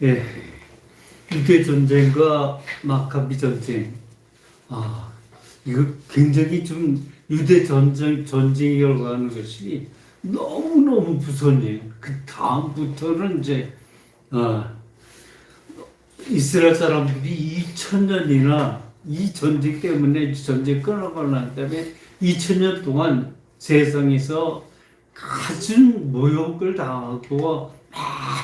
예, 유대 전쟁과 마카비 전쟁. 아, 이거 굉장히 좀 유대 전쟁이라고 하는 것이 너무너무 무서운 일. 그 다음부터는 이제, 이스라엘 사람들이 2000년이나 이 전쟁 때문에 전쟁 끊어가고 난 다음에 2000년 동안 세상에서 갖은 모욕을 당하고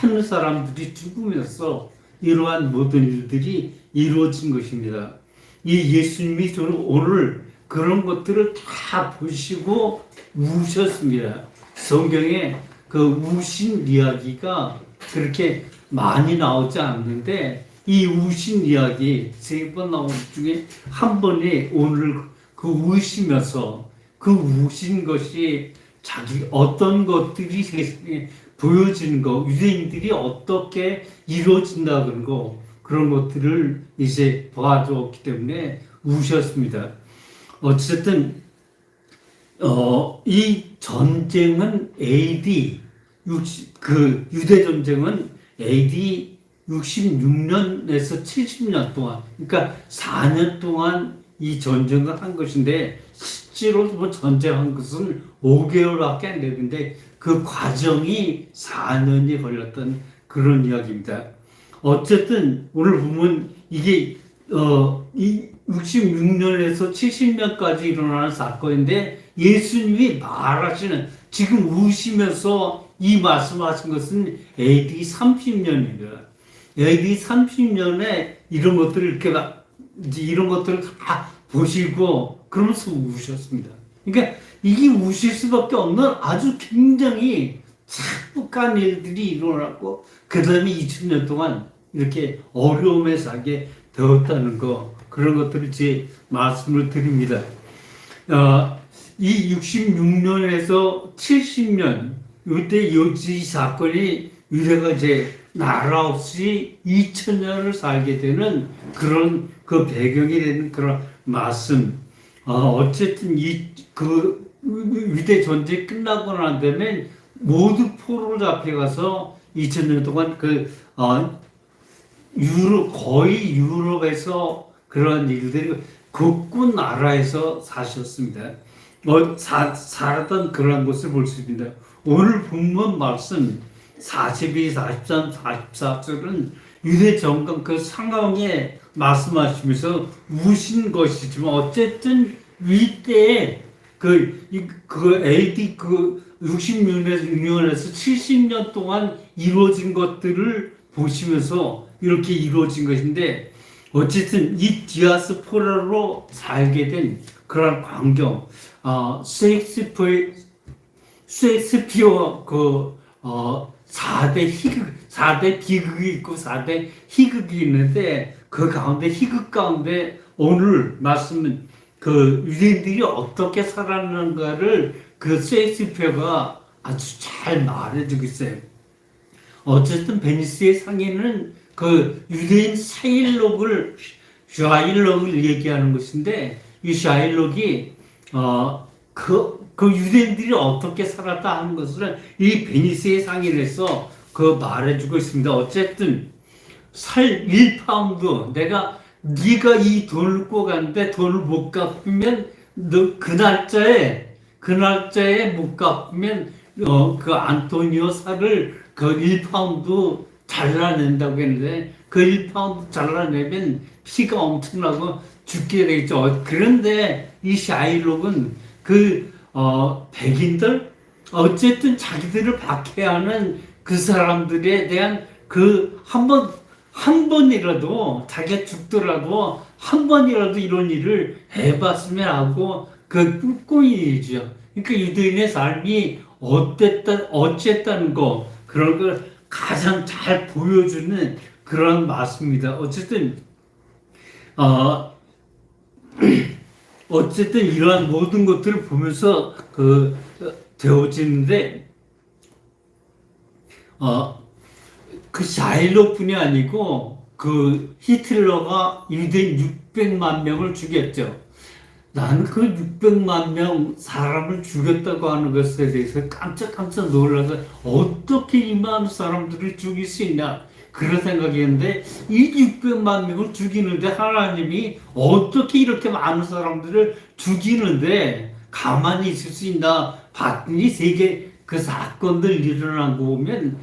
많은 사람들이 죽으면서 이러한 모든 일들이 이루어진 것입니다. 이 예수님이 저는 오늘 그런 것들을 다 보시고 우셨습니다. 성경에 그 우신 이야기가 그렇게 많이 나오지 않는데 이 우신 이야기 3번 나온 것 중에 한 번에 오늘 그 우시면서 그 우신 것이 자기 어떤 것들이 세상에 보여지는 거, 유대인들이 어떻게 이루어진다 그런 거, 그런 것들을 이제 봐주었기 때문에 우셨습니다. 어쨌든 이 전쟁은 AD 그 유대 전쟁은 AD 66년에서 70년 동안, 그러니까 4년 동안 이 전쟁을 한 것인데 실제로 뭐 전쟁한 것은 5개월밖에 안 되는데 그 과정이 4년이 걸렸던 그런 이야기입니다. 어쨌든 오늘 보면 이게 이 66년에서 70년까지 일어나는 사건인데 예수님이 말하시는 지금 우시면서 이 말씀하신 것은 AD 30년입니다. AD 30년에 이런 것들을 이렇게 이런 것들을 다 보시고 그러면서 우셨습니다. 그러니까 이게 우실 수밖에 없는 아주 굉장히 착복한 일들이 일어났고 그 다음에 2000년 동안 이렇게 어려움에 살게 되었다는 거, 그런 것들을 제 말씀을 드립니다. 이 66년에서 70년 이때 이 사건이 유대가 이제 나라 없이 2000년을 살게 되는 그런 그 배경이 되는 그런 말씀. 어쨌든 그 유대 전쟁 끝나고 난 다음에 모두 포로로 잡혀가서 2000년 동안 거의 유럽에서 그런 일들이 곳곳 나라에서 사셨습니다. 살았던 그런 것을 볼 수 있습니다. 오늘 본문 말씀 42, 43, 44절은 유대 정권 그 상황에 말씀하시면서 우신 것이지만 어쨌든 이때에 그 AD 66년에서 70년 동안 이루어진 것들을 보시면서 이렇게 이루어진 것인데 어쨌든 이 디아스포라로 살게 된 그런 광경, 셰익스피어 4대 비극이 있고 4대 희극이 있는데 그 가운데 희극 가운데 오늘 말씀은 그 유대인들이 어떻게 살았는가를 그 셰익스피어가 아주 잘 말해주고 있어요. 어쨌든 베니스의 상인은 그 유대인 샤일록을 얘기하는 것인데 이 샤일록이 그 유대인들이 어떻게 살았다 하는 것을 이 베니스의 상인에서 그 말해주고 있습니다. 어쨌든 살 1파운드 네가 이 돈을 꿔갔는데 돈을 못 갚으면 너 그 날짜에 못 갚으면 그 안토니오 살을 그 1파운드 잘라낸다고 했는데 그 1파운드 잘라내면 피가 엄청나고 죽게 되겠죠. 그런데 이 샤일록은 백인들 어쨌든 자기들을 박해하는 그 사람들에 대한 한 번이라도 자기가 죽더라도 한 번이라도 이런 일을 해봤으면 하고 그 꿈꾸이죠. 그러니까 유대인의 삶이 어쨌다는 거 그런 걸 가장 잘 보여주는 그런 말씀입니다. 어쨌든 이러한 모든 것들을 보면서 되어지는데 그 샤일록뿐이 아니고 그 히틀러가 유대인 600만 명을 죽였죠. 나는 그 600만 명 사람을 죽였다고 하는 것에 대해서 깜짝 놀라서 어떻게 이 많은 사람들을 죽일 수 있냐. 그런 생각이었는데 이 600만 명을 죽이는데 하나님이 어떻게 이렇게 많은 사람들을 죽이는데 가만히 있을 수 있나 봤더니 세계 그 사건들 일어난 거 보면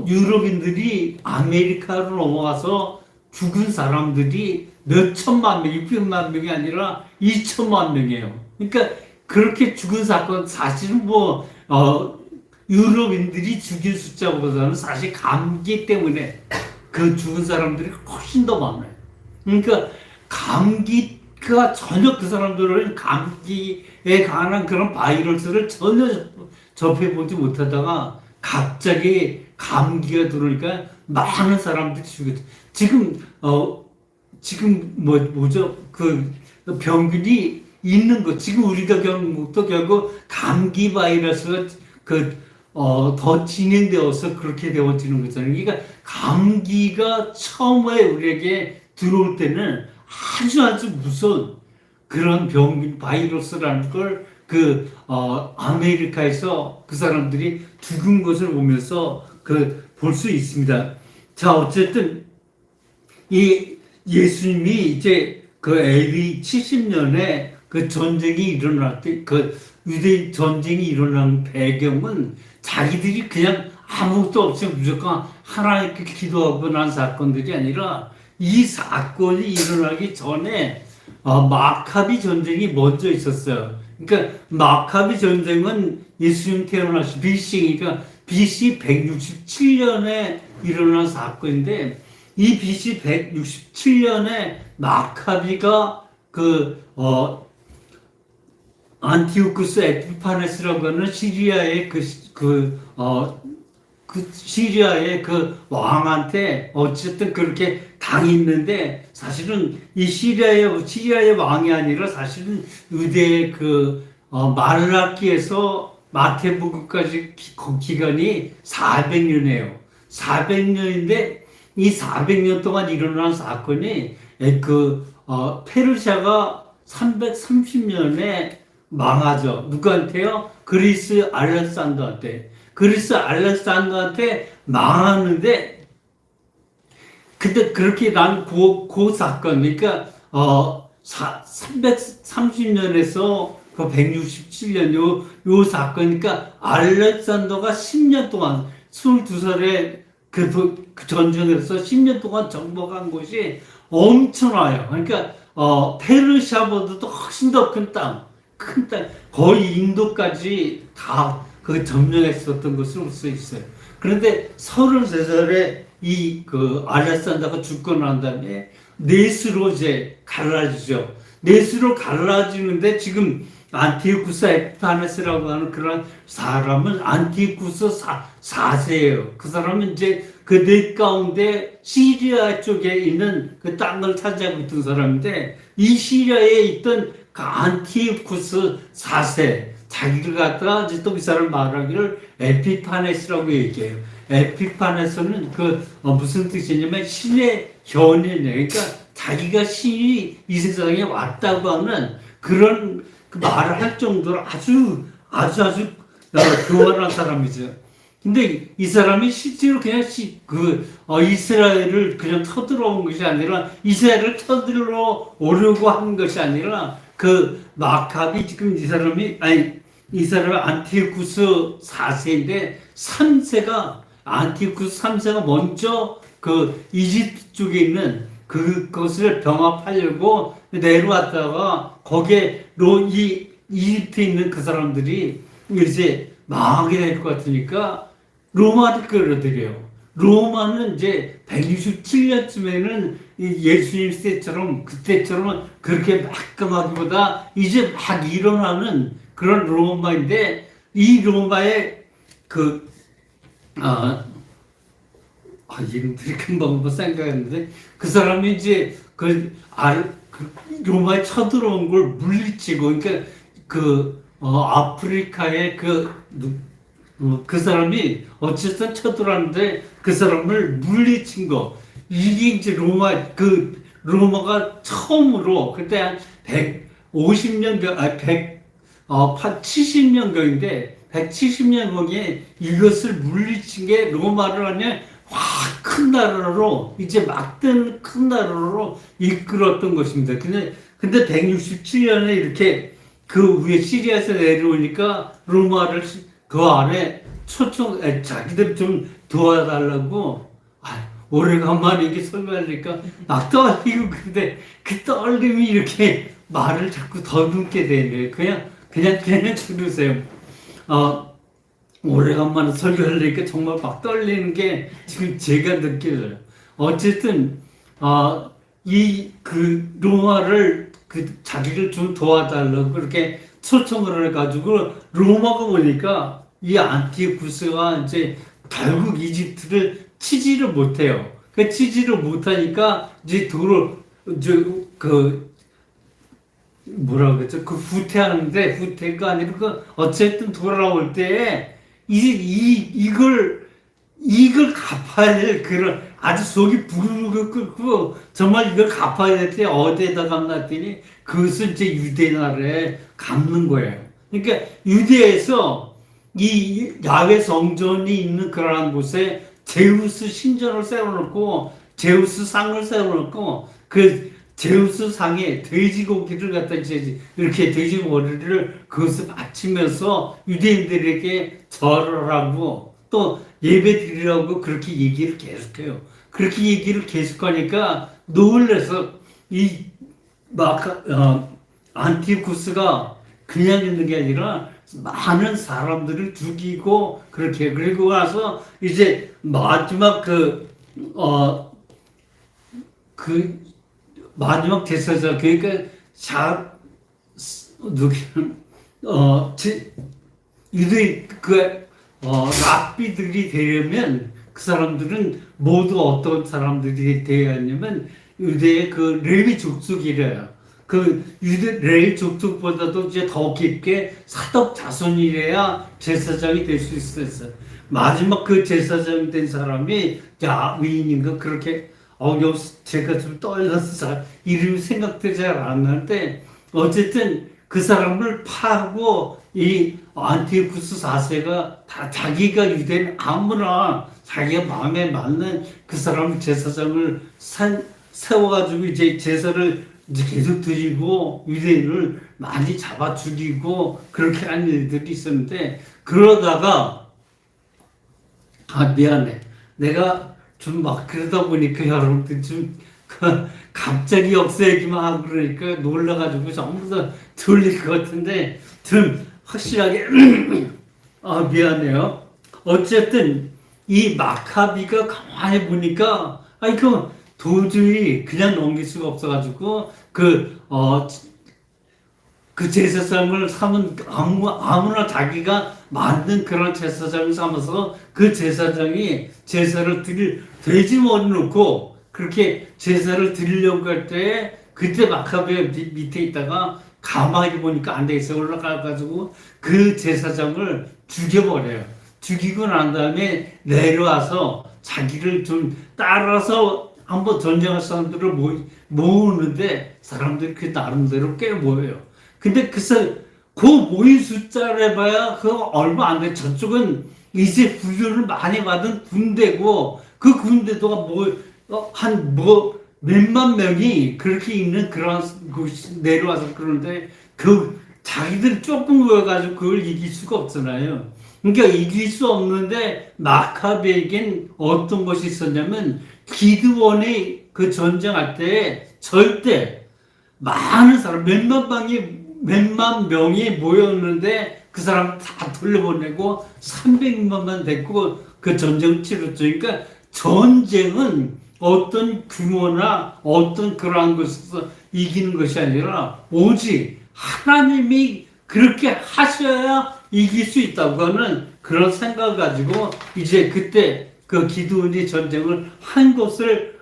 유럽인들이 아메리카로 넘어가서 죽은 사람들이 몇 천만 명, 600만 명이 아니라 2천만 명이에요. 그러니까 그렇게 죽은 사건 사실은 유럽인들이 죽인 숫자보다는 사실 감기 때문에 그 죽은 사람들이 훨씬 더 많아요. 그러니까 감기가 전혀 그 사람들은 감기에 관한 그런 바이러스를 전혀 접해보지 못하다가 갑자기 감기가 들어오니까 많은 사람들이 죽였죠. 지금 뭐죠? 그 병균이 있는 거. 지금 우리가 결국 감기 바이러스가 더 진행되어서 그렇게 되어지는 거잖아요. 그러니까 감기가 처음에 우리에게 들어올 때는 아주 무서운 그런 병균 바이러스라는 걸 아메리카에서 그 사람들이 죽은 것을 보면서 볼 수 있습니다. 자, 어쨌든 이 예수님이 이제 AD 70년에 그 전쟁이 일어날 때, 유대인 전쟁이 일어난 배경은 자기들이 그냥 아무것도 없이 무조건 하나님께 기도하고 난 사건들이 아니라 이 사건이 일어나기 전에 마카비 전쟁이 먼저 있었어요. 그러니까 마카비 전쟁은 예수님 태어나신 BC니까 BC 167년에 일어난 사건인데 이 BC 167년에 마카비가 안티오쿠스 에피파네스라고 하는 시리아의 시리아의 왕한테 어쨌든 그렇게 당했는데 사실은 이 시리아의 왕이 아니라 사실은 유대의 말라기에서 마태복음까지 기간이 400년이에요. 400년인데 이 400년 동안 일어난 사건이 페르시아가 330년에 망하죠. 누구한테요? 그리스 알렉산더한테 망하는데 근데 그렇게 난 그 사건 그러니까 330년에서 167년 요 사건이니까 알렉산더가 10년 동안 22살에 그 전쟁에서 10년 동안 정복한 곳이 엄청나요. 그러니까 페르시아보다도 훨씬 더 큰 땅, 거의 인도까지 다 점령했었던 것을 볼 수 있어요. 그런데 33살에 알렉산더가 죽고 난 다음에 넷으로 이제 갈라지죠. 넷으로 갈라지는데 지금 안티오쿠스 에피파네스라고 하는 그런 사람은 안티오쿠스 4세예요. 그 사람은 이제 그 넷 가운데 시리아 쪽에 있는 그 땅을 차지하고 있던 사람인데 이 시리아에 있던 그 안티오쿠스 4세 자기를 갖다가 이제 또 이 사람 말하기를 에피파네스라고 얘기해요. 에피파네스는 무슨 뜻이냐면 신의 현인이에요. 그러니까 자기가 신이 이 세상에 왔다고 하는 그런 말을 할 정도로 아주 교활한 사람이죠. 근데 이 사람이 실제로 그냥 이스라엘을 그냥 쳐들어온 것이 아니라 이스라엘을 쳐들어 오려고 한 것이 아니라 마카비 지금 이 사람이 안티오쿠스 4세인데 3세가 안티오쿠스 3세가 먼저 이집트 쪽에 있는 그것을 병합하려고 내려왔다가 거기에 이집트에 있는 그 사람들이 이제 망하게 될 것 같으니까 로마를 끌어들여요. 로마는 이제 167년쯤에는 예수님 그때처럼 그렇게 막강하기보다 이제 막 일어나는 그런 로마인데 이 로마의 이름들이 금방 생각했는데 그 사람이 이제 로마에 쳐들어온 걸 물리치고 그러니까 아프리카의 그 사람이 어쨌든 쳐들어왔는데 그 사람을 물리친 거 이게 이제 로마가 처음으로 그때 한 150년경 70년경인데 170년 후에 이것을 물리친 게 로마를 아니라 확 큰 나라로 이제 막든 큰 나라로 이끌었던 것입니다. 근데 167년에 이렇게 그 위에 시리아에서 내려오니까 로마를 그 안에 자기들 좀 도와달라고 오래간만에 이렇게 설교하니까 막 떨리고 근데 그 떨림이 이렇게 말을 자꾸 더듬게 되네요. 그냥 들으세요. 오래간만에 설교하려니까 정말 막 떨리는 게 지금 제가 느껴져요. 어쨌든, 로마를 자기를 좀 도와달라고 그렇게 초청을 해가지고 로마가 오니까 이 안티오쿠스가 이제 결국 이집트를 치지를 못해요. 치지를 못하니까 이제 뭐라 그랬죠? 후퇴가 아니고 어쨌든 돌아올 때에 이걸 갚아야 될 그런 아주 속이 부르르 끓고 정말 이걸 갚아야 될 때 어디에다 갚났더니 그것을 이제 유대 나라에 갚는 거예요. 그러니까 유대에서 이 야훼 성전이 있는 그러한 곳에 제우스 신전을 세워놓고 제우스 상을 세워놓고 그 제우스 상에 돼지고기를 갖다 이렇게 돼지 머리를 그것을 바치면서 유대인들에게 절을 하고 또 예배 드리라고 그렇게 얘기를 계속해요. 그렇게 얘기를 계속하니까 놀라서 안티오쿠스가 그냥 있는 게 아니라 많은 사람들을 죽이고 그렇게 그리고 와서 이제 마지막 마지막 제사장 그러니까 유대 랍비들이 되려면 그 사람들은 모두 어떤 사람들이 되어야 하냐면 유대의 그 레위 족속이래요. 그 유대 레위 족속보다도 이제 더 깊게 사독 자손이래야 제사장이 될 수 있었어요. 마지막 그 제사장이 된 사람이 위인인가 그렇게 제가 좀 떨려서 이름이 생각도 잘 안 나는데 어쨌든 그 사람을 파고 이 안티오쿠스 4세가 다 자기가 유대인 아무나 자기가 마음에 맞는 그 사람 제사장을 세워가지고 이제 제사를 이제 계속 드리고 유대인을 많이 잡아 죽이고 그렇게 하는 일들이 있었는데 그러다가 미안해 내가 좀 막 그러다 보니까 여러분들 좀 갑자기 역사 얘기만 하고 그러니까 놀라가지고 전부 다 들릴 것 같은데 좀 확실하게 미안해요. 어쨌든 이 마카비가 가만히 보니까 도저히 그냥 넘길 수가 없어가지고 그 제사장을 삼은 아무나 자기가 만든 그런 제사장을 삼아서 그 제사장이 제사를 돼지 머리 놓고 그렇게 제사를 드리려고 할 때 그때 마카베 밑에 있다가 가만히 보니까 안 되겠어 올라가가지고 그 제사장을 죽여버려요. 죽이고 난 다음에 내려와서 자기를 좀 따라서 한번 전쟁할 사람들을 모으는데 사람들이 그 나름대로 꽤 모여요. 근데 그 모인 숫자를 해봐야 그거 얼마 안 돼. 저쪽은 이제 훈련을 많이 받은 군대고 그 군대도가 몇만 명이 그렇게 있는 그런 곳이 내려와서 그러는데 자기들 조금 모여가지고 그걸 이길 수가 없잖아요. 그러니까 이길 수 없는데 마카베에겐 어떤 것이 있었냐면 기드원이 그 전쟁할 때 절대 많은 사람 몇만 명이 모였는데 그 사람 다 돌려보내고 300만만 됐고 그 전쟁을 치렀죠. 그러니까 전쟁은 어떤 규모나 어떤 그러한 것에서 이기는 것이 아니라 오직 하나님이 그렇게 하셔야 이길 수 있다고 하는 그런 생각을 가지고 이제 그때 그 기드온이 전쟁을 한 것을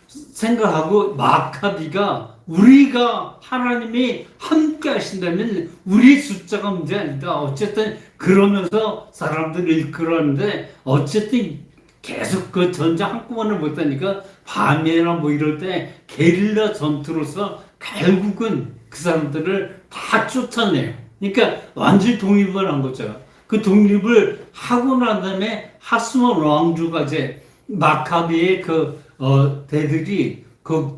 생각하고 마카비가 우리가 하나님이 함께 하신다면 우리 숫자가 문제 아니다. 어쨌든 그러면서 사람들을 이끌었는데 어쨌든 계속 그 전쟁 한꺼번에 못하니까 밤에나 이럴 때 게릴라 전투로서 결국은 그 사람들을 다 쫓아내요. 그러니까 완전히 독립을 한 거죠. 그 독립을 하고 난 다음에 하스몬 왕조가 이제 마카비의 대들이 그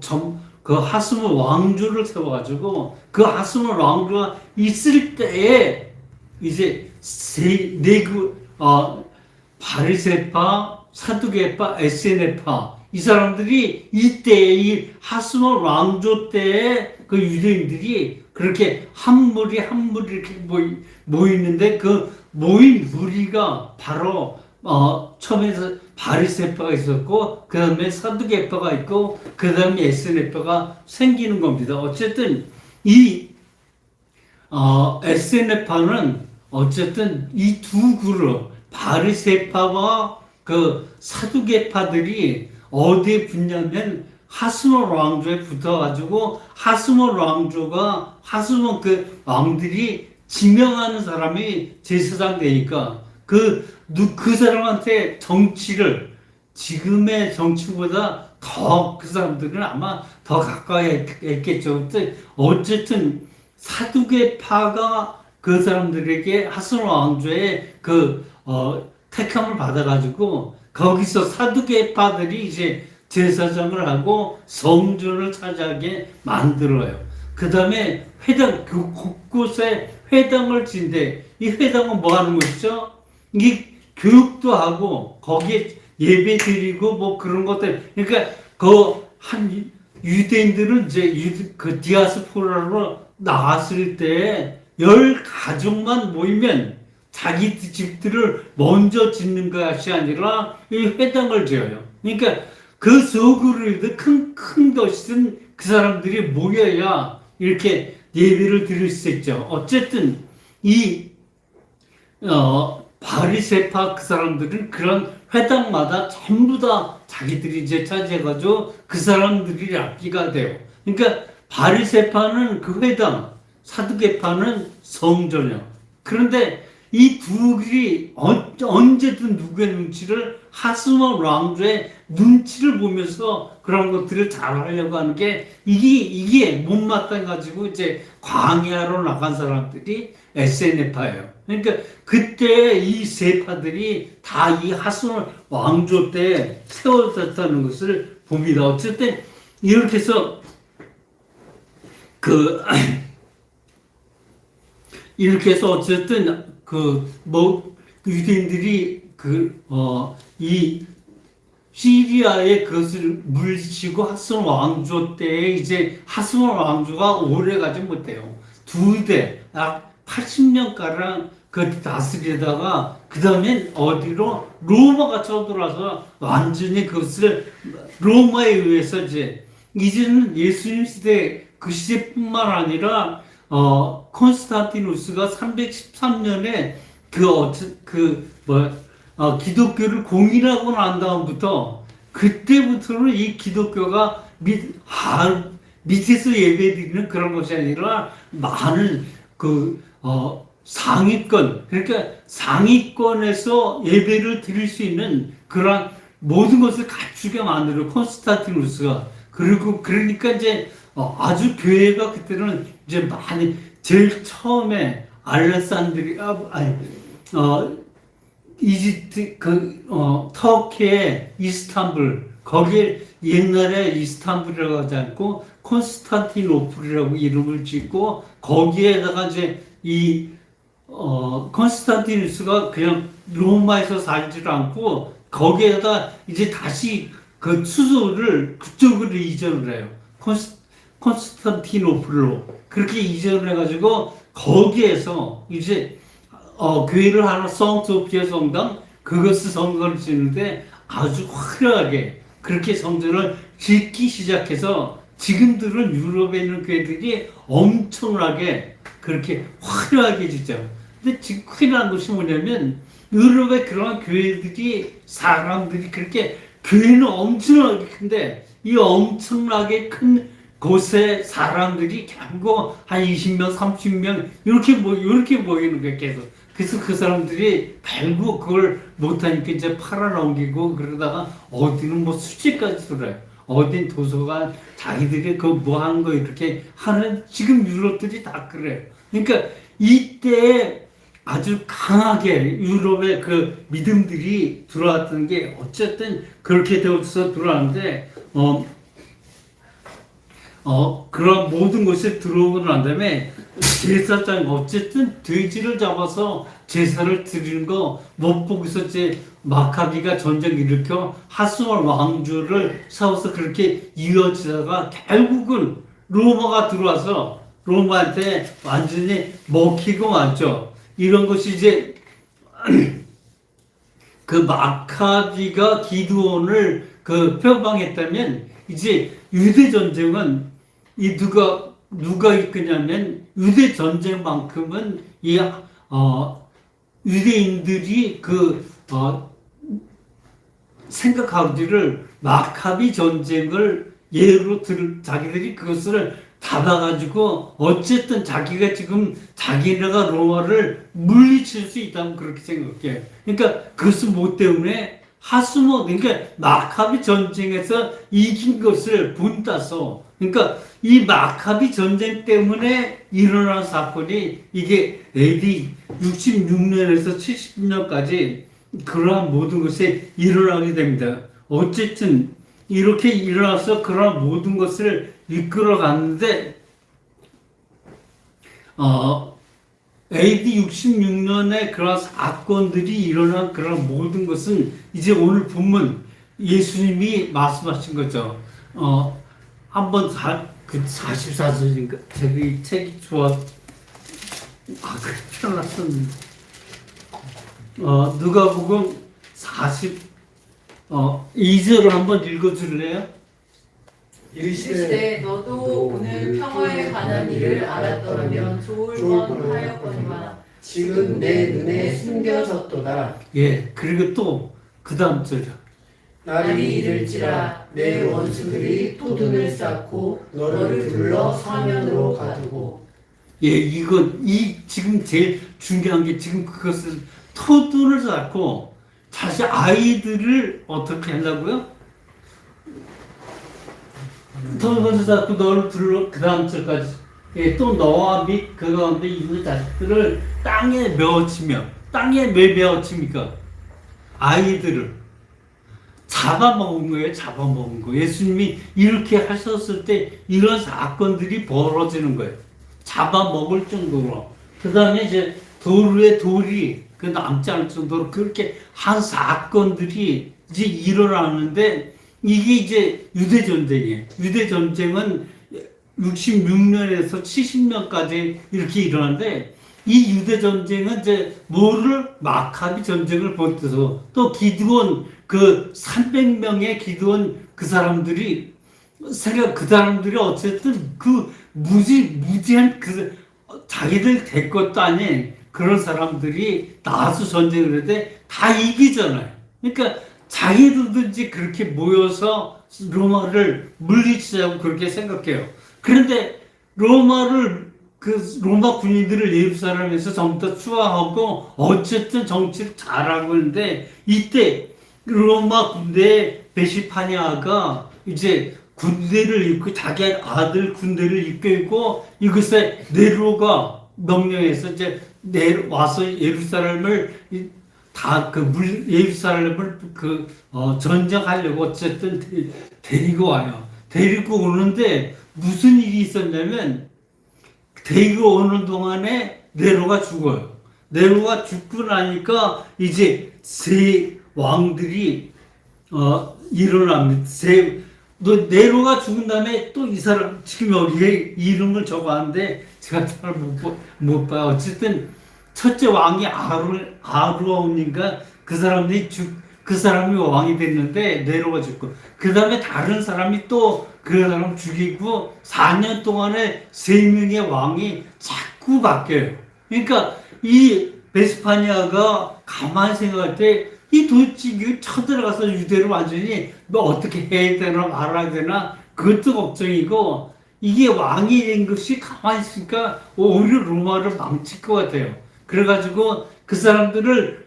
하스몬 왕조를 세워가지고 그 하스몬 왕조가 있을 때에 이제 바리새파, 사두개파, 에세네파 이 사람들이 이때 이 하스몬 왕조 때에 그 유대인들이 그렇게 한 무리 이렇게 모이는데 그 모인 무리가 바로 처음에 바리새파가 있었고 그 다음에 사두개파가 있고 그 다음에 에세네파가 생기는 겁니다. 어쨌든 이 에세네파는 어쨌든 이 두 그룹 바리새파와 그 사두개파들이 어디에 붙냐면 하스몬 왕조에 붙어가지고 하스몬 그 왕들이 지명하는 사람이 제사장 되니까 그 사람한테 정치를 지금의 정치보다 더 그 사람들은 아마 더 가까이 했겠죠. 어쨌든 사두개파가 그 사람들에게 하스몬 왕조의 택함을 받아가지고 거기서 사두개파들이 이제 제사장을 하고 성전을 차지하게 만들어요. 그 다음에 곳곳에 회당을 짓는데 이 회당은 뭐 하는 것이죠? 이 교육도 하고 거기에 예배 드리고 뭐 그런 것들. 그러니까 유대인들은 이제 그 디아스포라로 나왔을 때 10가족만 모이면 자기 집들을 먼저 짓는 것이 아니라 이 회당을 지어요. 그러니까 그 소그룹이 큰 것이든 그 사람들이 모여야 이렇게 예배를 드릴 수 있죠. 어쨌든 바리새파 그 사람들은 그런 회당마다 전부 다 자기들이 이제 차지해가지고 그 사람들이 랍비가 돼요. 그러니까 바리새파는 그 회당, 사두개파는 성전이요. 그런데 이 둘이 언제든 누구의 눈치를 하스몬 왕조의 눈치를 보면서 그런 것들을 잘 하려고 하는 게 이게 못마땅해 가지고 이제 광야로 나간 사람들이 에세네파예요. 그러니까 그때 이 세 파들이 다 이 하스몬 왕조 때 세워졌다는 것을 봅니다. 어쨌든 이렇게 해서 이렇게 해서 어쨌든 유대인들이 이 시리아의 그것을 물리치고 하스몬 왕조 때에 이제 하스몬 왕조가 오래 가지 못해요. 약 80년가량 다스리다가 그 다음엔 어디로 로마가 쳐들어와서 완전히 그것을 로마에 의해서 이제는 예수님 시대 그 시대뿐만 아니라 콘스탄티누스가 313년에 기독교를 공인하고 난 다음부터 그때부터는 이 기독교가 밑에서 예배드리는 그런 것이 아니라 많은 상위권, 그러니까 상위권에서 예배를 드릴 수 있는 그런 모든 것을 갖추게 만들어 콘스탄티누스가. 그러니까 이제 아주 교회가 그때는 이제 많이 제일 처음에 이집트 터키의 이스탄불 거기에 옛날에 이스탄불이라고 하지 않고 콘스탄티노플이라고 이름을 짓고 거기에다가 이제 콘스탄티누스가 그냥 로마에서 살지 않고 거기에다 이제 다시 그 수도를 그쪽으로 이전을 해요. 콘스탄티노플로 그렇게 이전을 해가지고 거기에서 이제 교회를 하나 성소피아 성당 그것을 성전을 짓는데 아주 화려하게 그렇게 성전을 짓기 시작해서 지금들은 유럽에 있는 교회들이 엄청나게 그렇게 화려하게 짓죠. 근데 지금 큰일 난 것이 뭐냐면 유럽의 그런 사람들이 그렇게 교회는 엄청나게 큰데 이 엄청나게 큰 곳에 사람들이 결국 한 20명, 30명 이렇게 모이는 거예요, 계속. 그래서 그 사람들이 결국 그걸 못하니까 이제 팔아넘기고 그러다가 어디는 수지까지 들어요. 어딘 도서관 자기들이 뭐 하는 거 이렇게 하는 지금 유럽들이 다 그래요. 그러니까 이때 아주 강하게 유럽의 그 믿음들이 들어왔던 게 어쨌든 그렇게 되어서 들어왔는데, 그런 모든 것이 들어오고 난 다음에 제사장 어쨌든 돼지를 잡아서 제사를 드리는 거 못 보고서 이제 마카비가 전쟁 일으켜 하스월 왕조를 세워서 그렇게 이어지다가 결국은 로마가 들어와서 로마한테 완전히 먹히고 왔죠. 이런 것이 이제 그 마카비가 기드온을 그 표방했다면 이제 유대 전쟁은 이 누가 이끄냐면 유대 전쟁만큼은 이 유대인들이 생각하기를 마카비 전쟁을 예로 자기들이 그것을 잡아가지고 어쨌든 자기가 지금 자기네가 로마를 물리칠 수 있다고 그렇게 생각해. 그러니까 그것은 뭐 때문에 그러니까 마카비 전쟁에서 이긴 것을 본따서 그러니까 이 마카비 전쟁 때문에 일어난 사건이 이게 AD 66년에서 70년까지 그러한 모든 것이 일어나게 됩니다. 어쨌든 이렇게 일어나서 그러한 모든 것을 이끌어 갔는데 AD 66년에 그런 사건들이 일어난 그런 모든 것은 이제 오늘 본문 예수님이 말씀하신 거죠. 한번 그 44절인가? 저기 책이 펴놨었는데. 누가복음 2절을 한번 읽어줄래요? 이르시되 너도 오늘 평화에 관한 일을 알았더라면 좋을 뻔하였거니와 지금 내 눈에 숨겨졌도다. 예, 그리고 또 그 다음 절이요. 날이 이를지라 내 원수들이 토둔을 쌓고 너를 불러 사면으로 가두고. 예, 지금 제일 중요한 게 지금 그것을 토둔을 쌓고 다시 아이들을 어떻게 하려고요? 토둔을 쌓고 너를 불러 그 다음 절까지. 예, 또 너와 및 그 가운데 있는 자식들을 땅에 메어치며 땅에 왜 메어칩니까? 아이들을 잡아먹은 거예요. 잡아먹은 거. 예수님이 이렇게 하셨을 때 이런 사건들이 벌어지는 거예요. 잡아먹을 정도로. 그 다음에 이제 돌에 돌이 그 남지 않을 정도로 그렇게 한 사건들이 이제 일어나는데 이게 이제 유대전쟁이에요. 유대전쟁은 66년에서 70년까지 이렇게 일어나는데 이 유대전쟁은 이제 마카비 전쟁을 벌여서 또 기드온 그 300명의 기드온 그 사람들이 어쨌든 그 무지한 자기들 될 것도 아닌 그런 사람들이 나와서 전쟁을 했는데 다 이기잖아요. 그러니까 자기들도 이제 그렇게 모여서 로마를 물리치자고 그렇게 생각해요. 그런데 로마 군인들을 예루살렘에서 전부 다 추앙하고 어쨌든 정치를 잘하고 있는데 이때 로마 군대 베시파니아가 이제 군대를 입고 자기 아들 군대를 이끌고 이것에 네로가 명령해서 이제 와서 예루살렘을 전쟁하려고 어쨌든 데리고 와요. 데리고 오는데 무슨 일이 있었냐면 데리고 오는 동안에 네로가 죽어요. 네로가 죽고 나니까 이제 세 왕들이 일어납니다. 네로가 죽은 다음에 또 이 사람 지금 여기에 이름을 적어왔는데 제가 잘 못 봐요. 어쨌든 첫째 왕이 아루온인가 그 사람이 왕이 됐는데 네로가 죽고 그 다음에 다른 사람이 또 그 사람 죽이고 4년 동안에 3명의 왕이 자꾸 바뀌어요. 그러니까 이 베스파니아가 가만히 생각할 때 이 도대체 쳐들어가서 유대를 완전히 뭐 어떻게 해야 되나 말아야 되나 그것도 걱정이고 이게 왕이 된 것이 가만히 있으니까 오히려 로마를 망칠 것 같아요. 그래가지고 그 사람들을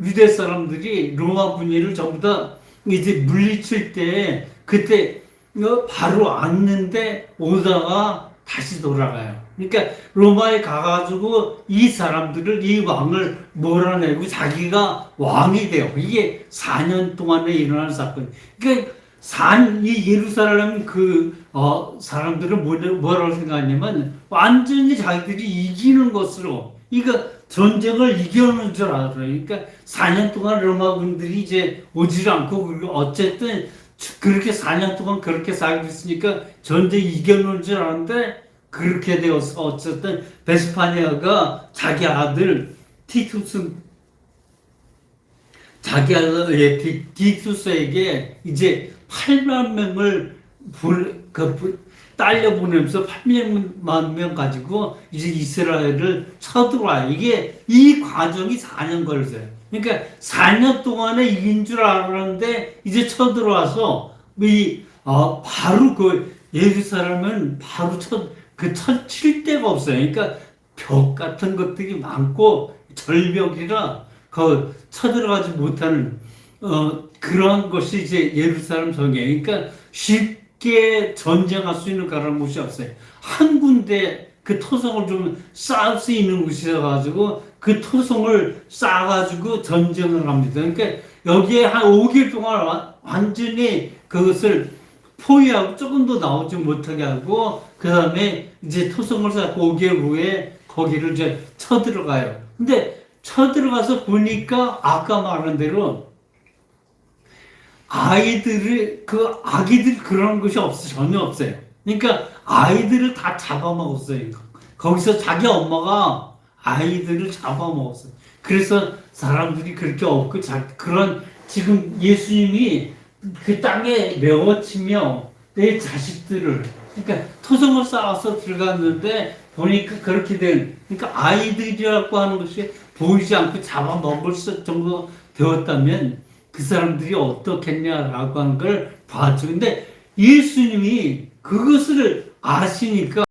유대 사람들이 로마 군인을 전부 다 이제 물리칠 때 그때 바로 왔는데 오다가 다시 돌아가요. 그러니까 로마에 가가지고 이 사람들을, 이 왕을 몰아내고 자기가 왕이 돼요. 이게 4년 동안에 일어난 사건. 그러니까 이 예루살렘 사람들은 뭐라고 생각하냐면 완전히 자기들이 이기는 것으로, 그러니까 전쟁을 이겨놓은 줄 알아요. 그러니까 4년 동안 로마군들이 이제 오질 않고, 그리고 어쨌든 그렇게 4년 동안 그렇게 살고 있으니까 전쟁 이겨놓은 줄 알았는데, 그렇게 되어서 어쨌든 베스파니아가 자기 아들 티투스에게 이제 8만 명을 딸려 보내면서 8만 명 가지고 이제 이스라엘을 쳐들어와요. 이 과정이 4년 걸렸어요. 그러니까 4년 동안에 이긴 줄 알았는데 이제 쳐들어와서 바로 예루살렘은 바로 칠 데가 없어요. 그러니까 벽 같은 것들이 많고 절벽이라 쳐들어가지 못하는 그런 것이 이제 예루살렘 성이에요. 그러니까 쉽게 전쟁할 수 있는 그런 곳이 없어요. 한 군데 그 토성을 좀 쌓을 수 있는 곳이어가지고 그 토성을 쌓아가지고 전쟁을 합니다. 그러니까 여기에 한 5개월 동안 완전히 그것을 포위하고 조금 더 나오지 못하게 하고, 그 다음에 이제 토성을 쌓고 5개월 후에 거기를 이제 쳐들어가요. 근데 쳐들어가서 보니까 아까 말한 대로 아기들 그런 것이 전혀 없어요. 그러니까 아이들을 다 잡아먹었어요. 거기서 자기 엄마가 아이들을 잡아먹었어요. 그래서 사람들이 그렇게 없고, 지금 예수님이 그 땅에 메워치며 내 자식들을, 그러니까 토성을 쌓아서 들어갔는데 보니까 그렇게 그러니까 아이들이라고 하는 것이 보이지 않고 잡아먹을 정도 되었다면 그 사람들이 어떻겠냐라고 하는 걸 봤죠. 근데 예수님이 그것을 아시니까